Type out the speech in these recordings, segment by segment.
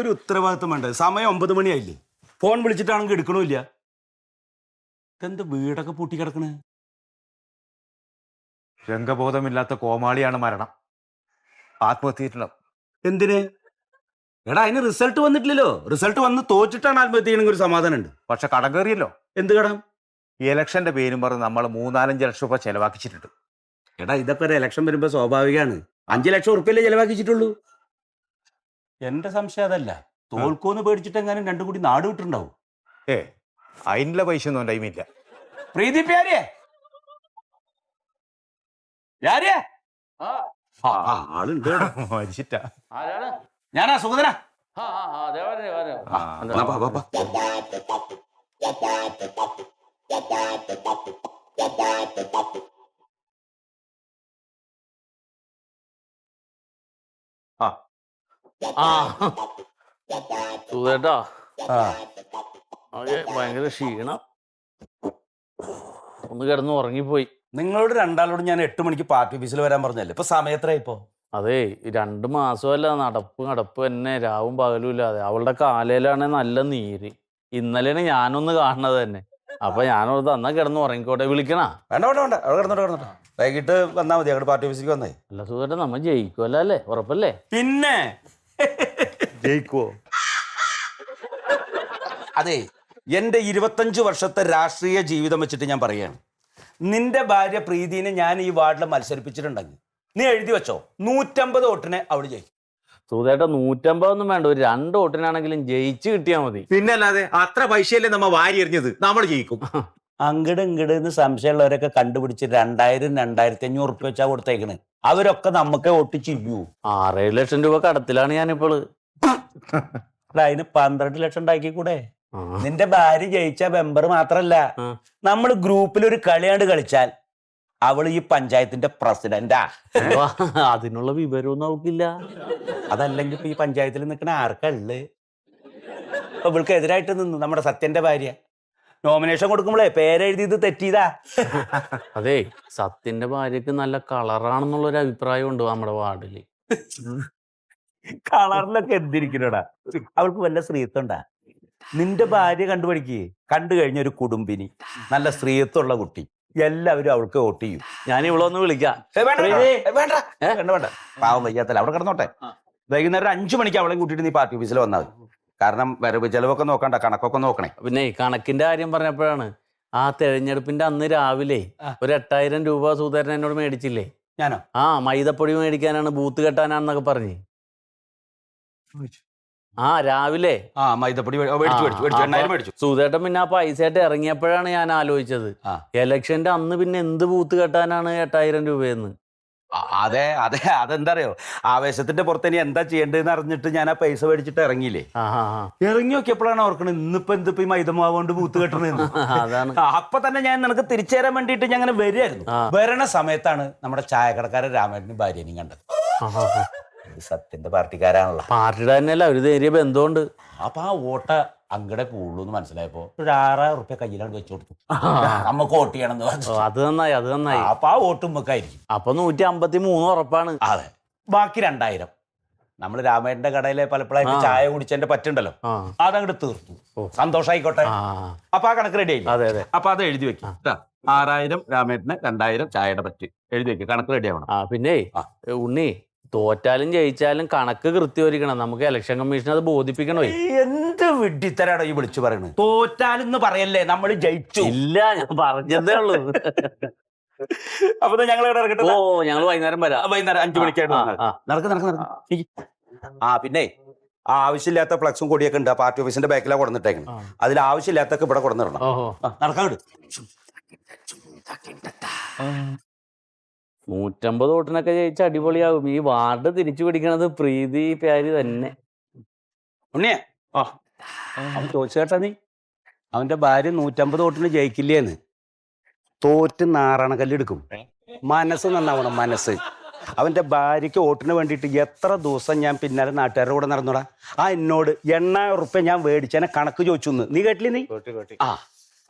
ഒരു ഉത്തരവാദിത്വം വേണ്ട. സമയം 9 മണിയായില്ലേ? ഫോൺ വിളിച്ചിട്ടാണെങ്കിൽ എടുക്കണമില്ല. ഇതെന്ത് വീടൊക്കെ പൂട്ടിക്കിടക്കണ്? രംഗബോധമില്ലാത്ത കോമാളിയാണ് മരണം. ആത്മഹത്യയിലുണ്ടാവും. എന്തിന്? എടാ, അതിന് റിസൾട്ട് വന്നിട്ടില്ലല്ലോ. റിസൾട്ട് വന്ന് തോറ്റിട്ടാണ് ആത്മഹത്യ ചെയ്യണമെങ്കിൽ ഒരു സമാധാനം ഉണ്ട്. പക്ഷെ കടം കയറിയല്ലോ. എന്ത് കടം? ഈ ഇലക്ഷന്റെ പേരും പറഞ്ഞ് നമ്മൾ 3-4 ലക്ഷം രൂപ ചെലവാക്കിച്ചിട്ടുണ്ട്. എടാ, ഇതൊക്കെ ഒരു ഇലക്ഷൻ വരുമ്പോ സ്വാഭാവികമാണ്. 5 ലക്ഷം ഉറുപ്പിയല്ലേ ചെലവാക്കിച്ചിട്ടുള്ളൂ. എന്റെ സംശയം അതല്ല, തോൽക്കോന്ന് പേടിച്ചിട്ട് എങ്ങാനും രണ്ടും കൂടി നാട് വിട്ടുണ്ടാവും. അതിനുള്ള പൈസ ഒന്നും ടൈമില്ല. പ്രീതി പ്യാരിയെ ആളുണ്ട് മരിച്ചിട്ടാ. ഞാനാ സുഗതനാ. സുഖേട്ടാ, ഭയങ്കര ക്ഷീണം. ഒന്ന് കിടന്ന് ഉറങ്ങിപ്പോയി. നിങ്ങളോട് രണ്ടാളോടും ഞാൻ 8 മണിക്ക് പാർട്ടി ഓഫീസിൽ വരാൻ പറഞ്ഞല്ലേ. ഇപ്പൊ സമയത്രയാ ഇപ്പോ? അതേ, 2 മാസമല്ല നടപ്പ് തന്നെ, രാവും പകലും ഇല്ലാതെ. അവളുടെ കാലയിലാണ് നല്ല നീര്. ഇന്നലെയാണ് ഞാനൊന്ന് കാണുന്നത് തന്നെ. അപ്പൊ ഞാനോട് അന്നാ കിടന്ന് ഉറങ്ങിക്കോട്ടെ. വിളിക്കണ? വേണ്ട വേണ്ട വേണ്ട, അവിടെ കിടന്നോട്ടെ. വൈകിട്ട് വന്നാ മതി, അവിടെ പാർട്ടി ഓഫീസിലേക്ക് വന്നേ. അല്ല സുഖേട്ടാ, നമ്മൾ ജയിക്കുമല്ലോ അല്ലേ? ഉറപ്പല്ലേ? പിന്നെ ജയിക്കുവോ? അതെ, എന്റെ 25 വർഷത്തെ രാഷ്ട്രീയ ജീവിതം വെച്ചിട്ട് ഞാൻ പറയാണ്, നിന്റെ ഭാര്യ പ്രീതിനെ ഞാൻ ഈ വാർഡിൽ മത്സരിപ്പിച്ചിട്ടുണ്ടെങ്കിൽ നീ എഴുതി വെച്ചോ, 150 വോട്ടിനെ അവള് ജയിക്കും. സുഖേട്ടാ, 150 ഒന്നും വേണ്ട, ഒരു 2 വോട്ടിനാണെങ്കിലും ജയിച്ച് കിട്ടിയാൽ മതി. പിന്നെ അല്ലാതെ അത്ര പൈസയല്ലേ നമ്മ വാരി എറിഞ്ഞത്, നമ്മൾ ജയിക്കും. അങ്ങട് ഇങ്ങട് സംശയമുള്ളവരൊക്കെ കണ്ടുപിടിച്ച് 2000-2500 ഉറുപ്പ്യ വെച്ചാ കൊടുത്തേക്കണ്. അവരൊക്കെ നമുക്ക് വോട്ട് ചെയ്യൂ. 6-7 ലക്ഷം രൂപ കടത്തിലാണ് ഞാനിപ്പോൾ. അതിന് 12 ലക്ഷം ഉണ്ടാക്കി കൂടെ? നിന്റെ ഭാര്യ ജയിച്ച മെമ്പർ മാത്രല്ല, നമ്മൾ ഗ്രൂപ്പിൽ ഒരു കളിയാണ്ട് കളിച്ചാൽ അവള് ഈ പഞ്ചായത്തിന്റെ പ്രസിഡന്റാ. അതിനുള്ള വിവരമൊന്നും അവൾക്കില്ല. അതല്ലെങ്കിൽ ഇപ്പൊ ഈ പഞ്ചായത്തിൽ നിൽക്കണ ആർക്കള്ള്? ഇപ്പൊ ഇവൾക്ക് എതിരായിട്ട് നിന്നു നമ്മുടെ സത്യന്റെ ഭാര്യ. നോമിനേഷൻ കൊടുക്കുമ്പോഴേ പേരെഴുതിയത് തെറ്റിയതാ. അതെ, സത്യന്റെ ഭാര്യക്ക് നല്ല കളറാണെന്നുള്ളൊരു അഭിപ്രായം ഉണ്ട് നമ്മുടെ വാർഡില്. കളറിലൊക്കെ എന്തിരിക്കണടാ, അവൾക്ക് വല്ല സ്ത്രീത്വണ്ടാ? നിന്റെ ഭാര്യ കണ്ടുപിടിക്കേ, കണ്ടു കഴിഞ്ഞ ഒരു കുടുംബിനി, നല്ല സ്ത്രീത്വമുള്ള കുട്ടി, എല്ലാവരും അവൾക്ക് വോട്ട് ചെയ്യും. ഞാൻ ഇവളൊന്ന് വിളിക്കാം. വേണ്ട, പാവം വയ്യാത്തല്ല, അവിടെ കിടന്നോട്ടെ. വൈകുന്നേരം 5 മണിക്ക് അവളെ കൂട്ടിയിട്ട് നീ പാർട്ടി ഓഫീസിൽ വന്നാൽ മതി. കാരണം വരവ് ചെലവൊക്കെ നോക്കണ്ട, കണക്കൊക്കെ നോക്കണേ. പിന്നെ കണക്കിന്റെ കാര്യം പറഞ്ഞപ്പോഴാണ്, ആ തെരഞ്ഞെടുപ്പിന്റെ അന്ന് രാവിലെ ഒരു 8000 രൂപ സുധേരൻ എന്നോട് മേടിച്ചില്ലേ? ഞാനോ? മൈദപ്പൊടി മേടിക്കാനാണ്, ബൂത്ത് കെട്ടാനാണെന്നൊക്കെ പറഞ്ഞ്. രാവിലെ മൈദപ്പൊടി മേടിച്ചു. സുധേട്ടൻ പിന്നെ ആ പൈസ ആയിട്ട് ഇറങ്ങിയപ്പോഴാണ് ഞാൻ ആലോചിച്ചത്, ഇലക്ഷന്റെ അന്ന് പിന്നെ എന്ത് ബൂത്ത് കെട്ടാനാണ് 8000 രൂപയെന്ന്. അതെ, അതെന്താ അറിയോ, ആവേശത്തിന്റെ പുറത്ത് ഇനി എന്താ ചെയ്യേണ്ടതെന്ന് അറിഞ്ഞിട്ട് ഞാൻ ആ പൈസ മേടിച്ചിട്ട് ഇറങ്ങിയില്ലേ. ഇറങ്ങി നോക്കിയപ്പോഴാണ് ഓർക്കണത്, ഇന്നിപ്പോ ഈ മൈദമാവ് കൊണ്ട് ബൂത്ത് കെട്ടണെന്ന്. അതാണ്. അപ്പൊ തന്നെ ഞാൻ നിനക്ക് തിരിച്ചു തരാൻ വേണ്ടിയിട്ട് ഞാൻ അങ്ങനെ വരികയായിരുന്നു. വരണ സമയത്താണ് നമ്മുടെ ചായക്കടക്കാരൻ രാമേട്ടനും ഭാര്യനെയും കണ്ടത്. സത്യന്റെ പാർട്ടിക്കാരാണല്ലോ. പാർട്ടിയുടെ തന്നെയല്ല, ഒരു നേരിയ ബന്ധമുണ്ട്. അപ്പൊ ആ വോട്ട അങ്ങടെ കൂടുള്ളൂ എന്ന് മനസ്സിലായപ്പോ ഒരു 6000 ഉറുപ്പ്യ കയ്യിലാണ് വെച്ചു കൊടുത്തു. നമുക്ക് വോട്ട് ചെയ്യണം. അത് നന്നായി. അപ്പൊ ആ വോട്ട് നമുക്കായിരിക്കും. അപ്പൊ 153 ഉറപ്പാണ്. അതെ, ബാക്കി 2000 നമ്മള് രാമേട്ടന്റെ കടയിലെ പലപ്പോഴായിട്ട് ചായ കുടിച്ചതിന്റെ പറ്റുണ്ടല്ലോ, അതങ്ങോട്ട് തീർത്തു. സന്തോഷായിക്കോട്ടെ. അപ്പൊ ആ കണക്ക് റെഡി ആയില്ല? അതെ. അപ്പൊ അത് എഴുതി വെക്കും. 6000 രാമേട്ടന്, 2000 ചായയുടെ പറ്റ് എഴുതി വെക്കും. കണക്ക് റെഡി ആവണം. പിന്നെ ഉണ്ണി, തോറ്റാലും ജയിച്ചാലും കണക്ക് കൃത്യമായിരിക്കണം. നമുക്ക് ഇലക്ഷൻ കമ്മീഷൻ അത് ബോധിപ്പിക്കണോ? എന്ത് വിഡ്ഢിത്തരാണോ ഈ വിളിച്ചു പറയണത്? തോറ്റാലെന്ന് പറയല്ലേ, നമ്മൾ ജയിച്ചു. ഇല്ല, ഞാൻ പറഞ്ഞതേ ഉള്ളൂ. അപ്പൊ ഞങ്ങൾ ഞങ്ങൾ വൈകുന്നേരം വരാം. വൈകുന്നേരം 5 മണിക്കായിട്ട് നടക്ക്. പിന്നെ ആവശ്യമില്ലാത്ത ഫ്ലക്സും കൊടിയൊക്കെ ഉണ്ട്, പാർട്ടി ഓഫീസിന്റെ ബാക്കിലാണ് കൊടുത്തിട്ടേക്കണം. അതിൽ ആവശ്യമില്ലാത്തൊക്കെ ഇവിടെ കൊടുത്തിടണം. നടക്കാൻ വിടും. 150 വോട്ടിനൊക്കെ ജയിച്ച അടിപൊളിയാകും. ഈ വാർഡ് തിരിച്ചു പിടിക്കണത് പ്രീതി പ്യാരി തന്നെ. ഉണ്ണിയെ അവൻ ചോദിച്ചു കേട്ടാ, നീ അവന്റെ ഭാര്യ 150 വോട്ടിന് ജയിക്കില്ലേന്ന്. തോറ്റ് നാറാണക്കല്ലെടുക്കും. മനസ്സ് നന്നാവണം, മനസ്സ്. അവന്റെ ഭാര്യയ്ക്ക് വോട്ടിന് വേണ്ടിയിട്ട് എത്ര ദിവസം ഞാൻ പിന്നാലെ നാട്ടുകാരുടെ കൂടെ നടന്നോടാ. എന്നോട് 8000 ഉറുപ്പ്യ ഞാൻ മേടിച്ചതിനെ കണക്ക് ചോദിച്ചു. നീ കേട്ടില്ലേ? നീ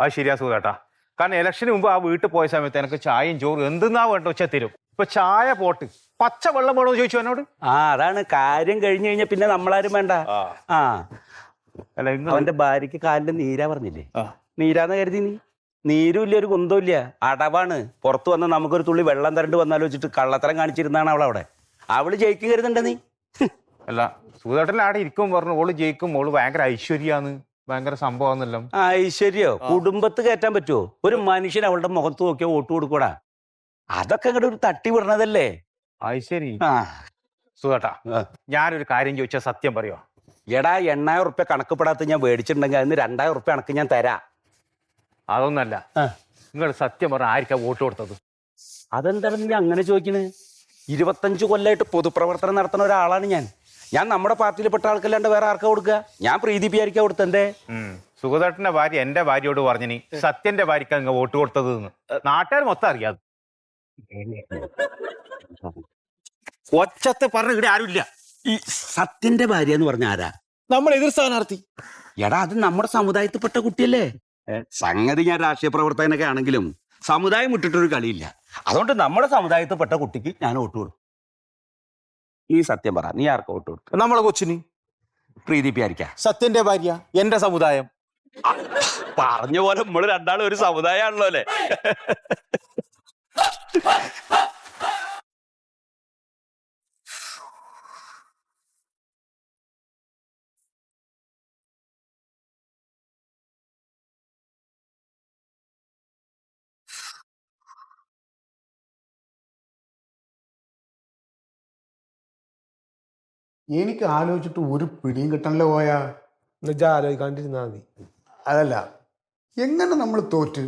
അത് ശരിയാ സുഖേട്ടാ. കാരണം ഇലക്ഷന് മുമ്പ് ആ വീട്ടിൽ പോയ സമയത്ത് എനിക്ക് ചായയും ചോറും എന്തെന്നാ വേണ്ട വെച്ചാൽ തരും. ഇപ്പൊ ചായ പോട്ട് പച്ച വെള്ളം വേണോ ചോദിച്ചു എന്നോട്. അതാണ് കാര്യം കഴിഞ്ഞു കഴിഞ്ഞാൽ പിന്നെ നമ്മളാരും വേണ്ട. ആ അല്ല അവന്റെ ഭാര്യക്ക് കാലിന്റെ നീരാ പറഞ്ഞില്ലേ, നീരാന്ന് കരുതി നീ? നീരുമില്ല, ഒരു കുന്തവും ഇല്ല, അടവാണ്. പുറത്ത് വന്ന് നമുക്കൊരു തുള്ളി വെള്ളം തരണ്ട് വന്നാലോ വെച്ചിട്ട് കള്ളത്തരം കാണിച്ചിരുന്നാണ് അവളവിടെ. അവള് ജയിക്കും കരുതണ്ട നീ? അല്ല സുഖേട്ടൻ ആടെ ഇരിക്കും പറഞ്ഞു, ഓള് ജയിക്കും, ഓള് ഭയങ്കര ഐശ്വര്യാന്ന്, ഭയങ്കര സംഭവമാണെന്നല്ലോ. ഐശ്വര്യോ കുടുംബത്ത് കയറ്റാൻ പറ്റുമോ? ഒരു മനുഷ്യൻ അവളുടെ മുഖത്ത് നോക്കിയാൽ വോട്ട് കൊടുക്കൂടാ. അതൊക്കെ അങ്ങോട്ട് ഒരു തട്ടി വിടണതല്ലേ. ഐശ്വര്യ സുഖേട്ടാ, ഞാനൊരു കാര്യം ചോദിച്ചാൽ സത്യം പറയോ? എടാ 8,000 ഉറുപ്പ്യ കണക്കപ്പെടാത്ത ഞാൻ മേടിച്ചിട്ടുണ്ടെങ്കിൽ അതിന് 2,000 ഉറുപ്പ്യ കണക്ക് ഞാൻ തരാം. അതൊന്നല്ല, നിങ്ങൾ സത്യം പറഞ്ഞ ആർക്കാ വോട്ട് കൊടുത്തത്? അതെന്താണ് നീ അങ്ങനെ ചോദിക്കണേ? 25 കൊല്ലമായിട്ട് പൊതുപ്രവർത്തനം നടത്തുന്ന ഒരാളാണ് ഞാൻ. നമ്മുടെ പാർട്ടിയിൽപ്പെട്ട ആൾക്കല്ലാണ്ട് വേറെ ആർക്കാ കൊടുക്കുക? ഞാൻ പ്രീതി പിയാരിക്കാ കൊടുത്തേ. സുഖേട്ടന്റെ ഭാര്യ എന്റെ ഭാര്യയോട് പറഞ്ഞിനി സത്യന്റെ ഭാര്യക്കാ നിങ്ങൾ വോട്ട് കൊടുത്തത് എന്ന്. നാട്ടുകാർ മൊത്തം അറിയാതെ ഒച്ചത്തെ പറഞ്ഞ ഇവിടെ ആരുമില്ല. ഈ സത്യന്റെ ഭാര്യ എന്ന് പറഞ്ഞ ആരാ? നമ്മൾ എതിർ സ്ഥാനാർത്ഥി. എടാ അത് നമ്മുടെ സമുദായത്തിൽപ്പെട്ട കുട്ടിയല്ലേ. സംഗതി ഞാൻ രാഷ്ട്രീയ പ്രവർത്തകനൊക്കെ ആണെങ്കിലും സമുദായം വിട്ടിട്ടൊരു കളിയില്ല. അതുകൊണ്ട് നമ്മുടെ സമുദായത്തിൽപ്പെട്ട കുട്ടിക്ക് ഞാൻ വോട്ട് കൊടുക്കും. ഈ സത്യം പറ, നീ ആർക്കാ വോട്ട് കൊടുക്കും? നമ്മളെ കൊച്ചിന് പ്രീതി പിയാരിക്കാ. സത്യന്റെ ഭാര്യ എന്റെ സമുദായം. പറഞ്ഞ പോലെ നമ്മള് രണ്ടാളും ഒരു സമുദായമാണല്ലോ അല്ലേ? എനിക്ക് ആലോചിച്ചിട്ട് ഒരു പിടിയും കിട്ടണല്ലോ പോയാ. എന്നുവെച്ചാൽ ആലോചിക്കാണ്ടിരുന്നാൽ മതി. അതല്ല, എങ്ങനെ നമ്മൾ തോറ്റ്?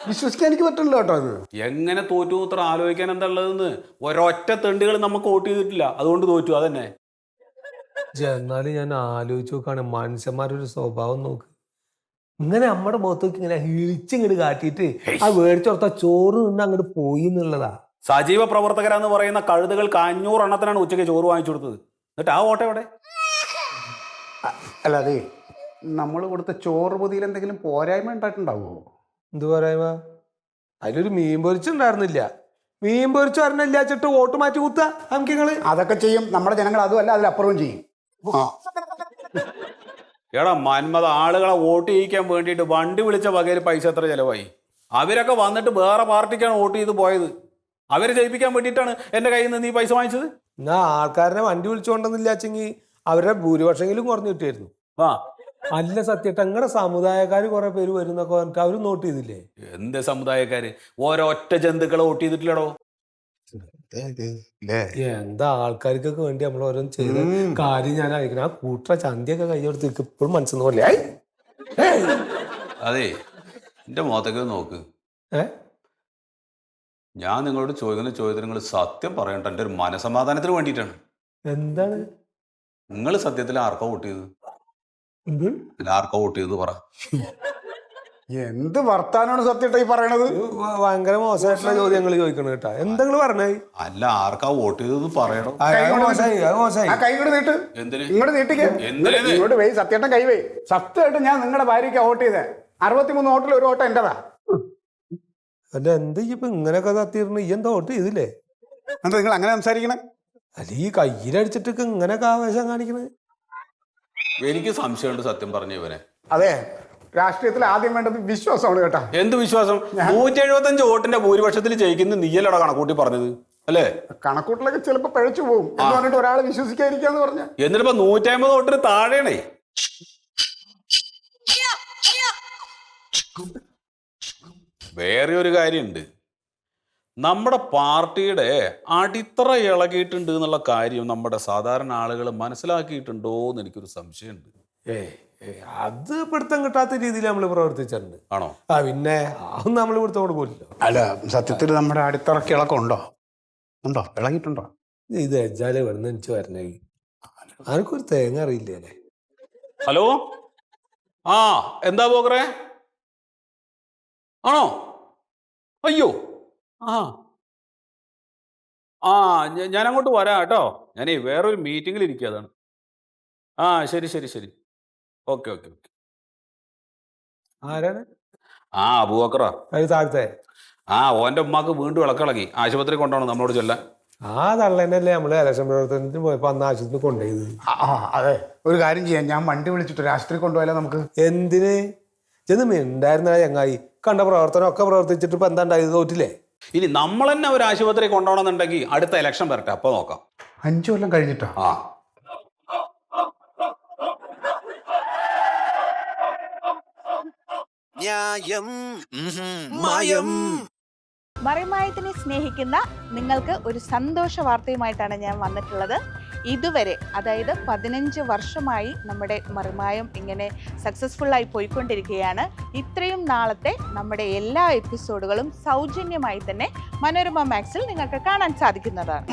വിശ്വസിക്കാൻ എനിക്ക് പറ്റണല്ലോ കേട്ടോ. അത് എങ്ങനെ തോറ്റു ഇത്ര ആലോചിക്കാൻ എന്താ ഉള്ളതെന്ന്? ഒരൊറ്റ തെണ്ടുകൾ നമുക്ക് വോട്ട് ചെയ്തിട്ടില്ല, അതുകൊണ്ട് തോറ്റു. അതന്നെ. എന്നാലും ഞാൻ ആലോചിച്ച് നോക്കാണ്, മനുഷ്യന്മാരൊരു സ്വഭാവം നോക്ക്. ഇങ്ങനെ നമ്മുടെ മുഖത്തേക്ക് ഇങ്ങനെ ഇളിച്ചിങ്ങോട്ട് കാട്ടിയിട്ട് ആ മേടിച്ചോർത്ത ചോറ് നിന്ന് അങ്ങോട്ട് പോയി എന്നുള്ളതാ. സജീവ പ്രവർത്തകരാന്ന് പറയുന്ന കഴുതകൾക്ക് 500 എണ്ണത്തിനാണ് ഉച്ചയ്ക്ക് ചോറ് വാങ്ങിച്ചു കൊടുത്തത്. എന്നിട്ട് ആ വോട്ട് എവിടെ? അല്ല, അതെ, നമ്മൾ കൊടുത്ത ചോറ് പൊതിയിൽ എന്തെങ്കിലും പോരായ്മ ഉണ്ടായിട്ടുണ്ടാവുമോ? എന്ത് പറയാ? അതിലൊരു മീൻ പൊരിച്ചുണ്ടായിരുന്നില്ല. മീൻ പൊരിച്ചു വരണില്ല വെച്ചിട്ട് വോട്ട് മാറ്റി കുത്താ നമുക്ക് നിങ്ങള്? അതൊക്കെ ചെയ്യും നമ്മുടെ ജനങ്ങൾ, അതുമല്ല അതിലപ്പുറവും ചെയ്യും. എടാ മന്മത, ആളുകളെ വോട്ട് ചെയ്യിക്കാൻ വേണ്ടിയിട്ട് വണ്ടി വിളിച്ച വകയിൽ പൈസ എത്ര ചെലവായി? അവരൊക്കെ വന്നിട്ട് വേറെ പാർട്ടിക്കാണ് വോട്ട് ചെയ്ത് പോയത്. അവരെ ജയിപ്പിക്കാൻ വേണ്ടിയിട്ടാണ് എൻ്റെ കയ്യിൽ നിന്ന് നീ പൈസ വാങ്ങിച്ചത്. എന്നാ ആൾക്കാരനെ വണ്ടി വിളിച്ചുകൊണ്ടെന്നില്ല വെച്ചെങ്കിൽ അവരുടെ ഭൂരിപക്ഷമെങ്കിലും കുറഞ്ഞു കിട്ടിയായിരുന്നു. അല്ല സത്യം, നിങ്ങളുടെ സമുദായക്കാർ കുറെ പേര് വരുന്നൊക്കെ പറഞ്ഞിട്ട് അവര് നോട്ട് ചെയ്തില്ലേ? എന്ത് സമുദായക്കാര്? ഓരോറ്റ ജന്തുക്കളെ വോട്ട് ചെയ്തിട്ടില്ലടോ. എന്താ ആൾക്കാർക്കൊക്കെ വേണ്ടി നമ്മൾ ഓരോന്ന് ചെയ്ത കാര്യം ഞാൻ അയക്കണം. ആ കൂട്ട ചന്തിയൊക്കെ കഴിഞ്ഞെടുത്ത് ഇപ്പോഴും മനസ്സിന്ന് പോലെ. അതെ, എൻ്റെ മുഖത്തേക്ക് നോക്ക്. ഞാൻ നിങ്ങളോട് ചോദിക്കുന്ന ചോദ്യത്തിന് നിങ്ങൾ സത്യം പറയണ്ട. എൻ്റെ ഒരു മനസമാധാനത്തിന് വേണ്ടിയിട്ടാണ്. എന്താണ് നിങ്ങൾ സത്യത്തിൽ ആർക്കാ വോട്ട് ചെയ്തത്? ആർക്കാ വോട്ട് ചെയ്തത് പറ. എന്ത് വർത്താനാണ് സത്യമായിട്ട് ഈ പറയണത്? ഭയങ്കര മോശമായിട്ടുള്ള ചോദ്യങ്ങൾ ചോദിക്കണം കേട്ടാ. എന്തെങ്കിലും പറഞ്ഞേ? അല്ല, ആർക്കാ വോട്ട് ചെയ്തത് പറയണം. കൈകൊണ്ട് നീട്ട്. എന്തിന്? ഇങ്ങോട്ട് നീട്ടിക്ക്. ഇങ്ങോട്ട് പോയി സത്യേട്ടൻ കൈവേ. സത്യമായിട്ട് ഞാൻ നിങ്ങളുടെ ഭാര്യയ്ക്ക് വോട്ട് ചെയ്തേ. 63 വോട്ടിൽ ഒരു വോട്ട് എന്റേതാ. അല്ല എന്താ ഇപ്പൊ ഇങ്ങനെയൊക്കെ തത്തിയിരുന്നു? ഈ എന്താ വോട്ട് ചെയ്തില്ലേ? എന്താ നിങ്ങൾ അങ്ങനെ സംസാരിക്കണേ? അല്ല ഈ കയ്യിലടിച്ചിട്ടൊക്കെ ഇങ്ങനെയൊക്കെ ആവേശം കാണിക്കണേ? എനിക്ക് സംശയമുണ്ട് സത്യം പറഞ്ഞ ഇവനെ. അതെ, രാഷ്ട്രീയത്തിൽ ആദ്യം വേണ്ടത് വിശ്വാസമാണ് കേട്ടാ. എന്ത് വിശ്വാസം? 175 വോട്ടിന്റെ ഭൂരിപക്ഷത്തിൽ ജയിക്കുന്ന നീയല്ലടാ കണക്കൂട്ടി പറഞ്ഞത് അല്ലേ? കണക്കൂട്ടിലൊക്കെ ചിലപ്പോ പഴച്ചു പോകും എന്ന് പറഞ്ഞിട്ട് ഒരാളെ വിശ്വസിക്കാതിരിക്കാന്ന് പറഞ്ഞ. എന്നിട്ടിപ്പോ 150 വോട്ടിന് താഴെയാണേ. വേറെ ഒരു കാര്യമുണ്ട്, നമ്മുടെ പാർട്ടിയുടെ അടിത്തറ ഇളകിയിട്ടുണ്ട് എന്നുള്ള കാര്യം നമ്മുടെ സാധാരണ ആളുകൾ മനസ്സിലാക്കിയിട്ടുണ്ടോ എന്ന് എനിക്കൊരു സംശയമുണ്ട്. അത് പിടുത്തം കിട്ടാത്ത രീതിയിൽ നമ്മൾ പ്രവർത്തിച്ചിട്ടുണ്ട്. ആണോ? പിന്നെ അതൊന്നും നമ്മൾ പിടുത്തോട് പോലില്ല. അല്ല, സത്യത്തിൽ നമ്മുടെ അടിത്തറക്ക് ഇളക്കമുണ്ടോ? ഉണ്ടോ? ഇളകിയിട്ടുണ്ടോ? ഇത് വെച്ചാല് വെറുതെ എനിക്ക് വരണേ. ആർക്കൊരു തേങ്ങ അറിയില്ലേ? ഹലോ, എന്താ പോകറേ? ആണോ? അയ്യോ, ഞാൻ അങ്ങോട്ട് വരാം കേട്ടോ. ഞാനേ വേറൊരു മീറ്റിങ്ങിൽ ഇരിക്കുക, അതാണ്. ശരി ശരി ശരി, ഓക്കെ ഓക്കെ ഓക്കെ. ആരാണ്? അബൂബക്കറാ. അത് താഴത്തെ ഓന്റെ ഉമ്മാക്ക് വീണ്ടും ഇളക്കിളകി ആശുപത്രി കൊണ്ടുപോകണം നമ്മളോട് ചൊല്ലാൻ. ആ തള്ളേനല്ലേ നമ്മള് ഇലക്ഷൻ പ്രവർത്തനത്തിന് പോയപ്പോ അന്ന് ആശുപത്രി കൊണ്ടുപോയത്. അതെ, ഒരു കാര്യം ചെയ്യാം, ഞാൻ വണ്ടി വിളിച്ചിട്ട് ഒരു ആശുപത്രി കൊണ്ടുപോയാലോ നമുക്ക്? എന്തിന് ചെന്ന് ഉണ്ടായിരുന്ന ചങ്ങായി കണ്ട പ്രവർത്തനം ഒക്കെ പ്രവർത്തിച്ചിട്ട് ഇപ്പൊ എന്താ ഉണ്ടായത്? തോറ്റില്ലേ? ഇനി നമ്മൾ തന്നെ ഒരു ആശുപത്രി കൊണ്ടുപോകണമെന്നുണ്ടെങ്കിൽ അടുത്ത ഇലക്ഷൻ വരട്ടെ, അപ്പൊ നോക്കാം. 5 കൊല്ലം കഴിഞ്ഞിട്ടോ? ആ മറിമായത്തിനെ സ്നേഹിക്കുന്ന നിങ്ങൾക്ക് ഒരു സന്തോഷ വാർത്തയുമായിട്ടാണ് ഞാൻ വന്നിട്ടുള്ളത്. ഇതുവരെ, അതായത് 15 വർഷമായി നമ്മുടെ മറിമായം ഇങ്ങനെ സക്സസ്ഫുള്ളായി പോയിക്കൊണ്ടിരിക്കുകയാണ്. ഇത്രയും നാളത്തെ നമ്മുടെ എല്ലാ എപ്പിസോഡുകളും സൗജന്യമായി തന്നെ മനോരമ മാക്സിൽ നിങ്ങൾക്ക് കാണാൻ സാധിക്കുന്നതാണ്.